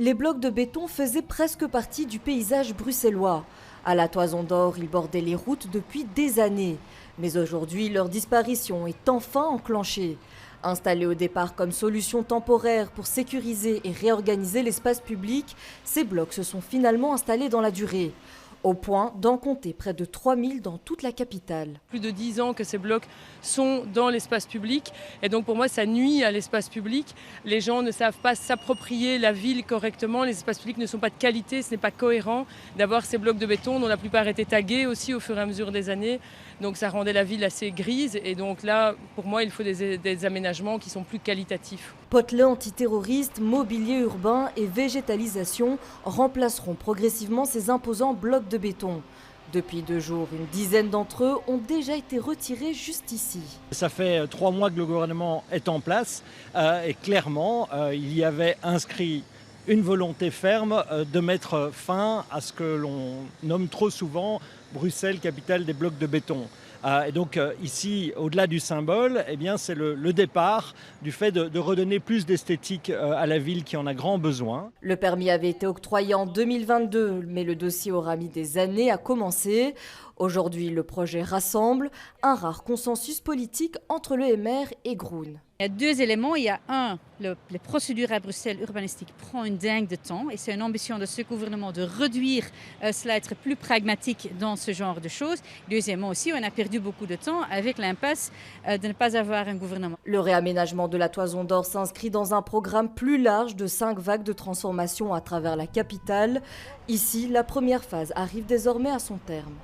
Les blocs de béton faisaient presque partie du paysage bruxellois. À la Toison d'Or, ils bordaient les routes depuis des années. Mais aujourd'hui, leur disparition est enfin enclenchée. Installés au départ comme solution temporaire pour sécuriser et réorganiser l'espace public, ces blocs se sont finalement installés dans la durée, au point d'en compter près de 3000 dans toute la capitale. Plus de 10 ans que ces blocs sont dans l'espace public et donc pour moi ça nuit à l'espace public. Les gens ne savent pas s'approprier la ville correctement, les espaces publics ne sont pas de qualité, ce n'est pas cohérent d'avoir ces blocs de béton dont la plupart étaient tagués aussi au fur et à mesure des années. Donc ça rendait la ville assez grise et donc là pour moi il faut des aménagements qui sont plus qualitatifs. Potelets antiterroristes, mobilier urbain et végétalisation remplaceront progressivement ces imposants blocs de béton. Depuis 2 jours, une dizaine d'entre eux ont déjà été retirés juste ici. Ça fait 3 mois que le gouvernement est en place et clairement il y avait inscrit une volonté ferme de mettre fin à ce que l'on nomme trop souvent Bruxelles, capitale des blocs de béton. Et donc ici, au-delà du symbole, eh bien, c'est le départ du fait de redonner plus d'esthétique à la ville qui en a grand besoin. Le permis avait été octroyé en 2022, mais le dossier aura mis des années à commencer. Aujourd'hui, le projet rassemble un rare consensus politique entre le MR et Groen. Il y a 2 éléments. Il y a les procédures à Bruxelles urbanistiques prennent une dingue de temps et c'est une ambition de ce gouvernement de réduire cela, être plus pragmatique dans ce genre de choses. Deuxièmement aussi, on a perdu beaucoup de temps avec l'impasse de ne pas avoir un gouvernement. Le réaménagement de la Toison d'Or s'inscrit dans un programme plus large de 5 vagues de transformation à travers la capitale. Ici, la première phase arrive désormais à son terme.